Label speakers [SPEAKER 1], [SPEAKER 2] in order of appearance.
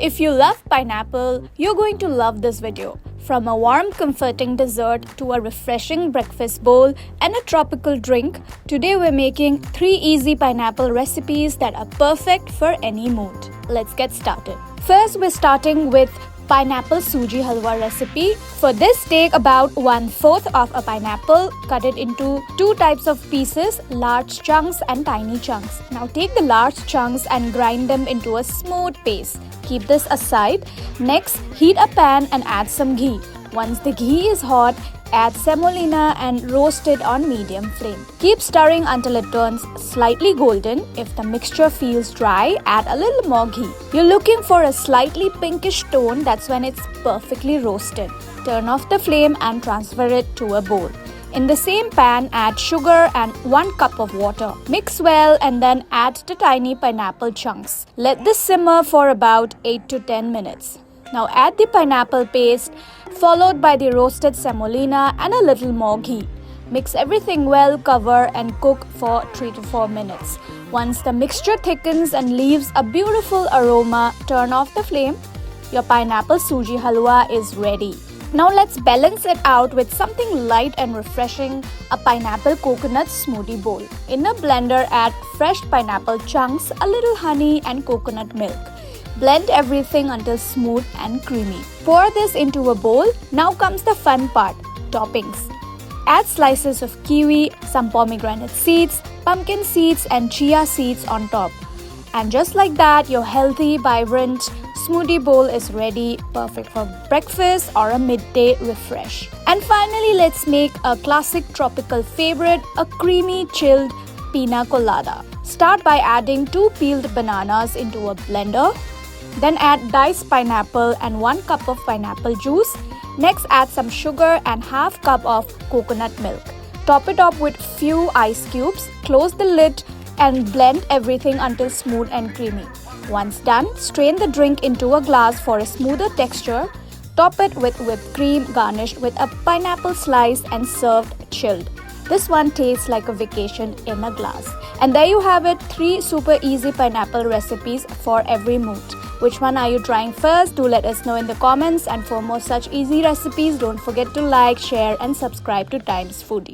[SPEAKER 1] If you love pineapple, you're going to love this video. From a warm, comforting dessert to a refreshing breakfast bowl and a tropical drink, today we're making 3 easy pineapple recipes that are perfect for any mood. Let's get started. First, we're starting with pineapple Sooji Halwa recipe. For this, take about 1/4 of a pineapple, cut it into 2 types of pieces, large chunks and tiny chunks. Now take the large chunks and grind them into a smooth paste. Keep this aside. Next, heat a pan and add some ghee. Once the ghee is hot, add semolina and roast it on medium flame. Keep stirring until it turns slightly golden. If the mixture feels dry, add a little more ghee. You're looking for a slightly pinkish tone, that's when it's perfectly roasted. Turn off the flame and transfer it to a bowl. In the same pan, add sugar and 1 cup of water. Mix well and then add the tiny pineapple chunks. Let this simmer for about 8 to 10 minutes. Now add the pineapple paste, followed by the roasted semolina and a little more ghee. Mix everything well, cover and cook for 3 to 4 minutes. Once the mixture thickens and leaves a beautiful aroma, turn off the flame. Your pineapple Sooji Halwa is ready. Now let's balance it out with something light and refreshing, a pineapple coconut smoothie bowl. In a blender, add fresh pineapple chunks, a little honey and coconut milk. Blend everything until smooth and creamy. Pour this into a bowl. Now comes the fun part, toppings. Add slices of kiwi, some pomegranate seeds, pumpkin seeds and chia seeds on top. And just like that, your healthy, vibrant smoothie bowl is ready, perfect for breakfast or a midday refresh. And finally, let's make a classic tropical favorite, a creamy chilled Pina Colada. Start by adding 2 peeled bananas into a blender. Then add diced pineapple and 1 cup of pineapple juice. Next, add some sugar and ½ cup of coconut milk. Top it up with few ice cubes. Close the lid and blend everything until smooth and creamy. Once done, strain the drink into a glass for a smoother texture. Top it with whipped cream garnished with a pineapple slice and served chilled. This one tastes like a vacation in a glass. And there you have it, 3 super easy pineapple recipes for every mood. Which one are you trying first? Do let us know in the comments. And for more such easy recipes, don't forget to like, share and subscribe to Times Foodie.